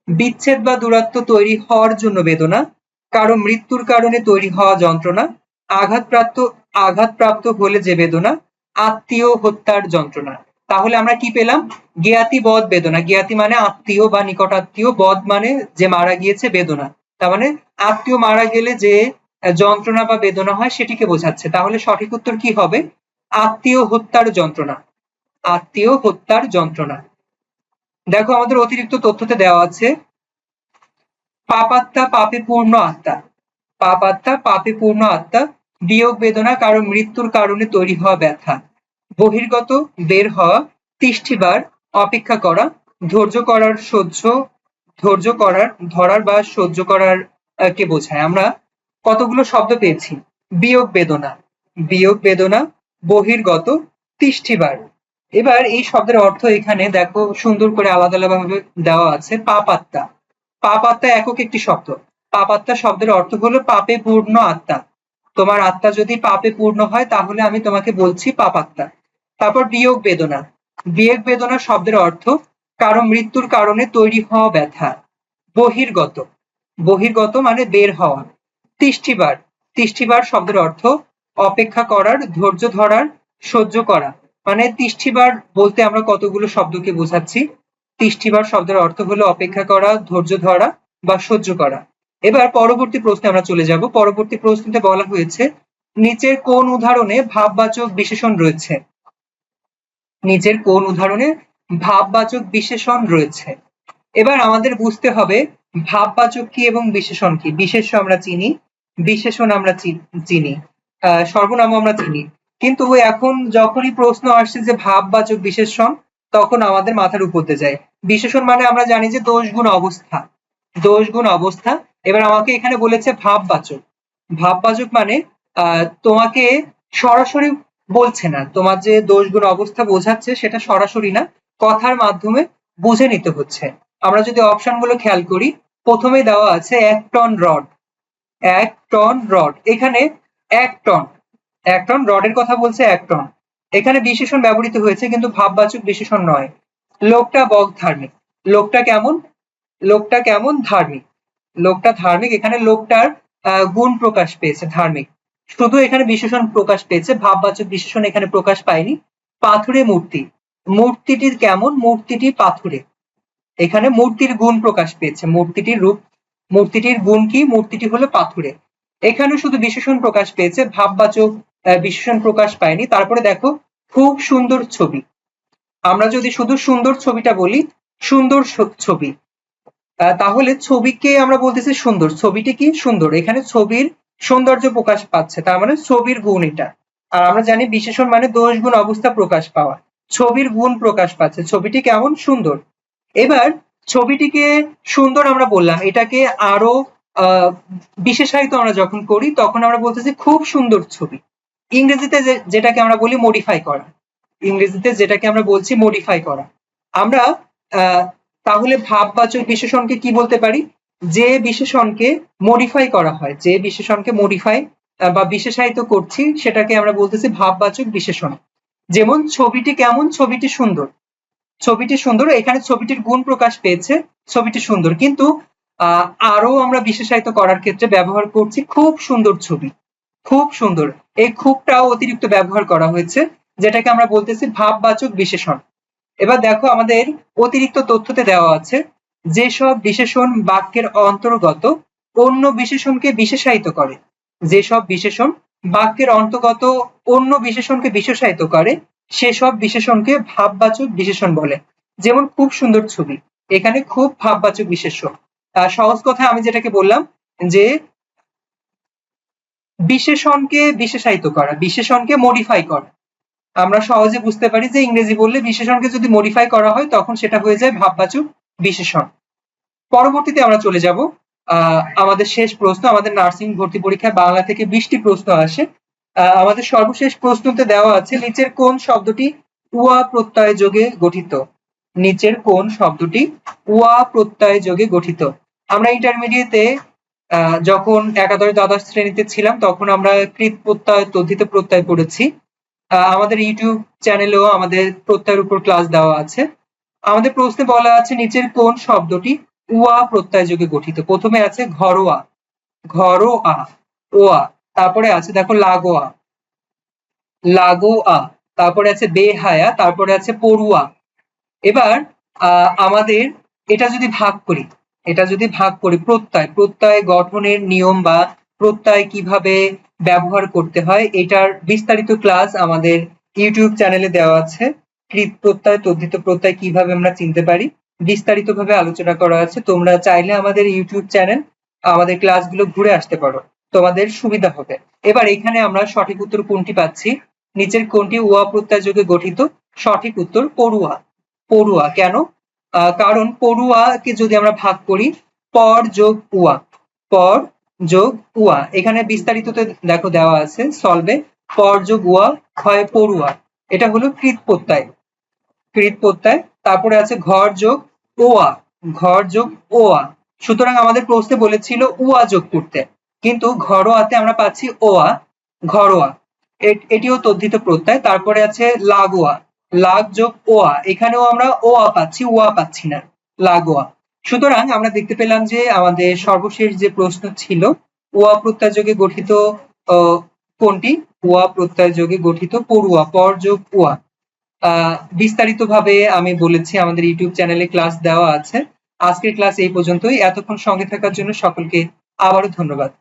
বিচ্ছেদ বা দূরত্ব তৈরি হওয়ার জন্য বেদনা, কারো মৃত্যুর কারণে তৈরি হওয়া যন্ত্রণা, আঘাতপ্রাপ্ত হলে যে বেদনা, আত্মীয় হত্যার যন্ত্রণা। তাহলে আমরা কি পেলাম? জ্ঞাতিবদ বেদনা, জ্ঞাতি মানে আত্মীয় বা নিকট আত্মীয়, বদ মানে যে মারা গিয়েছে, বেদনা তার মানে আত্মীয় মারা গেলে যে যন্ত্রণা বা বেদনা হয় সেটিকে বোঝাচ্ছে। তাহলে সঠিক উত্তর কি হবে? আত্মীয় হত্যার যন্ত্রণা। আত্মীয় হত্যার যন্ত্রণা। দেখো আমাদের অতিরিক্ত তথ্যতে দেওয়া আছে, পাপাত্মা পাপে পূর্ণ আত্মা। পাপাত্মা পাপে পূর্ণ আত্মা, বিয়োগ বেদনা কারণ মৃত্যুর কারণে তৈরি হওয়া ব্যথা, বহির্গত বের হওয়া, তিষ্ঠিবার অপেক্ষা করা, ধৈর্য করার ধরার বা সহ্য করার কে বোঝায়। আমরা কতগুলো শব্দ পেয়েছি? বিয়োগ বেদনা, বহির্গত, তিষ্ঠিবার। এবার এই শব্দের অর্থ এখানে দেখো সুন্দর করে আলাদা আলাদাভাবে দেওয়া আছে। পাপাত্মা, পাপাত্মা একক একটি শব্দ। পাপাত্মা শব্দের অর্থ হলো পাপে পূর্ণ আত্মা। তোমার আত্মা যদি পাপে পূর্ণ হয় তাহলে আমি তোমাকে বলছি পাপাত্মা। তারপর বিয়োগ বেদনা, বিয়োগ বেদনা শব্দের অর্থ কারো মৃত্যুর কারণে তৈরি হওয়া ব্যথা। বহির্গত, বহির্গত মানে বের হওয়া। তিষ্ঠিবার, তিষ্ঠিবার শব্দের অর্থ অপেক্ষা করার, ধৈর্য ধরার, সহ্য করা। মানে তিষ্ঠিবার বলতে আমরা কতগুলো শব্দকে বোঝাচ্ছি। তিষ্ঠিবার শব্দের অর্থ হলো অপেক্ষা করা, ধৈর্য ধরা বা সহ্য করা। এবার পরবর্তী প্রশ্নে আমরা চলে যাব। পরবর্তী প্রশ্নতে বলা হয়েছে, নিচের কোন উদাহরণে ভাববাচক বিশেষণ রয়েছে? নিচের কোন উদাহরণে ভাববাচক বিশেষণ রয়েছে? এবার আমাদের বুঝতে হবে ভাববাচক কি এবং বিশেষণ কি। বিশেষ্য আমরা চিনি, বিশেষণ আমরা চিনি, সর্বনাম আমরা চিনি, কিন্তু এখন যখনই প্রশ্ন আসছে যে ভাববাচক বিশেষণ, তখন আমাদের মাথার উপর দিয়ে যায়। বিশেষণ মানে আমরা জানি যে দোষ গুণ অবস্থা, দোষ গুণ অবস্থা। এবার আমাকে এখানে বলেছে ভাববাচক। ভাববাচক মানে তোমাকে সরাসরি বলছে না, তোমার যে দোষ গুণ অবস্থা বোঝাচ্ছে সেটা সরাসরি না, কথার মাধ্যমে বুঝে নিতে হচ্ছে। আমরা যদি অপশনগুলো খেয়াল করি, প্রথমে দেওয়া আছে 1 টন রড। 1 টন রড, এখানে 1 টন, 1 টন রডের কথা বলছে, 1 টন। এখানে বিশেষণ ব্যবহৃত হয়েছে কিন্তু ভাববাচক বিশেষণ নয়। লোকটা বক ধার্মিক, লোকটা কেমন? লোকটা কেমন? ধার্মিক। লোকটা ধার্মিক, এখানে লোকটার গুণ প্রকাশ পেয়েছে, ধার্মিক। শুধু এখানে বিশেষণ প্রকাশ পেয়েছে, ভাববাচক বিশেষণ এখানে প্রকাশ পায়নি। পাথুরে মূর্তি, মূর্তিটির কেমন? মূর্তিটি পাথুরে। এখানে মূর্তির গুণ প্রকাশ পেয়েছে, মূর্তিটির রূপ, মূর্তিটির গুণ কি? মূর্তিটি হলো পাথুরে। এখানে শুধু বিশেষণ প্রকাশ পেয়েছে, ভাববাচক বিশেষণ প্রকাশ পায়নি। তারপরে দেখো, খুব সুন্দর ছবি। আমরা যদি শুধু সুন্দর ছবিটা বলি, সুন্দর ছবি, তাহলে ছবিকে আমরা বলতেছি সুন্দর, ছবিটি কি? সুন্দর। এখানে ছবির সৌন্দর্য প্রকাশ পাচ্ছে, তার মানে ছবির গুণ এটা। আর আমরা জানি বিশেষণ মানে দোষ গুণ অবস্থা প্রকাশ পাওয়া, ছবির গুণ প্রকাশ পাচ্ছে, ছবিটি কেমন? সুন্দর। এবার ছবিটিকে সুন্দর আমরা বললাম, এটাকে আরো বিশেষায়িত আমরা যখন করি তখন আমরা বলতেছি খুব সুন্দর ছবি। ইংরেজিতে যেটাকে আমরা বলি মডিফাই করা, ইংরেজিতে যেটাকে আমরা বলছি মডিফাই করা। আমরা তাহলে ভাববাচক বিশেষণকে কি বলতে পারি? যে বিশেষণকে মডিফাই করা হয়, যে বিশেষণকে মডিফাই বা বিশেষায়িত করছি সেটাকে আমরা বলতেছি ভাববাচক বিশেষণ। যেমন ছবিটি কেমন? ছবিটি সুন্দর। ছবিটি সুন্দর, এখানে ছবিটির গুণ প্রকাশ পেয়েছে, ছবিটি সুন্দর। কিন্তু আরো আমরা বিশেষায়িত করার ক্ষেত্রে ব্যবহার করছি খুব সুন্দর ছবি, খুব সুন্দর। এই খুবটাও অতিরিক্ত ব্যবহার করা হয়েছে, যেটাকে আমরা বলতেছি ভাববাচক বিশেষণ। এবার দেখো আমাদের অতিরিক্ত তথ্যতে দেওয়া আছে যেসব বিশেষণ বাক্যের অন্তর্গত অন্য বিশেষণকে বিশেষায়িত করে। যেসব বিশেষণ বাক্যের অন্তর্গত অন্য বিশেষণকে বিশেষায়িত করে সেসব বিশেষণকে ভাববাচক বিশেষণ বলে। যেমন খুব সুন্দর ছবি, এখানে খুব ভাববাচক বিশেষ্য। সহজ কথায় আমি যেটাকে বললাম যে বিশেষণকে বিশেষায়িত করা, বিশেষণকে মডিফাই করা। আমরা সহজে বুঝতে পারি যে ইংরেজি বললে বিশেষণকে যদি মডিফাই করা হয় তখন সেটা হয়ে যায় ভাববাচক বিশেষণ। পরবর্তীতে আমরা চলে যাব আমাদের শেষ প্রশ্ন। আমাদের নার্সিং ভর্তি পরীক্ষায় বাংলা থেকে 20টি প্রশ্ন আসে। আমাদের সর্বশেষ প্রশ্নতে দেওয়া আছে নিচের কোন শব্দটি উয়া প্রত্যয় যোগে গঠিত। নিচের কোন শব্দটি উয়া প্রত্যয় যোগে গঠিত। আমরা ইন্টারমিডিয়েটে যখন একাদশ দ্বাদশ শ্রেণীতে ছিলাম তখন আমরা কৃত প্রত্যয় তদ্ধিত প্রত্যয় পড়েছি। আমাদের ইউটিউব চ্যানেলেও আমাদের প্রত্যয়ের উপর ক্লাস দেওয়া আছে। আমাদের প্রশ্নে বলা আছে নিচের কোন শব্দটি উয়া প্রত্যয় যোগে গঠিত। প্রথমে আছে ঘরোয়া, ঘরোয়া ওয়া, তারপরে আছে দেখো লাগোয়া, লাগোয়া, তারপরে আছে বেহায়া, তারপরে আছে পড়ুয়া। এবার আমাদের এটা যদি ভাগ করি, এটা যদি ভাগ করি প্রত্যয়, প্রত্যয় গঠনের নিয়ম বা প্রত্যয় কিভাবে ব্যবহার করতে হয় এটার বিস্তারিত ক্লাস আমাদের ইউটিউব চ্যানেলে দেওয়া আছে। কৃত প্রত্যয় তদ্ধিত প্রত্যয় কিভাবে আমরা চিনতে পারি বিস্তারিত ভাবে আলোচনা করা আছে। তোমরা চাইলে আমাদের ইউটিউব চ্যানেল আমাদের ক্লাসগুলো ঘুরে আসতে পারো, তোমাদের সুবিধা হবে। এবার এখানে আমরা সঠিক উত্তর কোনটি পাচ্ছি, নিচের কোনটি উয়া প্রত্যয় যোগে গঠিত। সঠিক উত্তর পড়ুয়া। পড়ুয়া কেন? কারণ পড়ুয়াকে যদি আমরা ভাগ করি পর যোগ উয়া, পর যোগ উয়া, এখানে বিস্তারিততে দেখো দেওয়া আছে সলভে, পর যোগ উয়া হয় পড়ুয়া। এটা হলো কৃত প্রত্যয়, কৃত প্রত্যয়। তারপরে আছে ঘর যোগ ওয়া, ঘর যোগ ওয়া। সুতরাং আমাদের প্রশ্নে বলেছিল উয়া যোগ করতে, কিন্তু ঘরোয়াতে আমরা পাচ্ছি ওয়া, ঘরোয়া। এটিও তদ্ধিত প্রত্যয়। তারপরে আছে লাগোয়া, লাগ যোগ ওয়া, এখানেও আমরা ওয়া পাচ্ছি, ওয়া পাচ্ছি না, লাগোয়া। সুতরাং আমরা দেখতে পেলাম যে আমাদের সর্বশেষ যে প্রশ্ন ছিল ওয়া প্রত্যয় যোগে গঠিত কোনটি, ওয়া প্রত্যয় যোগে গঠিত পড়ুয়া, পর যোগ ওয়া। বিস্তারিতভাবে আমি বলেছি, আমাদের ইউটিউব চ্যানেলে ক্লাস দেওয়া আছে। আজকের ক্লাস এই পর্যন্তই। এতক্ষণ সঙ্গে থাকার জন্য সকলকে আবারও ধন্যবাদ।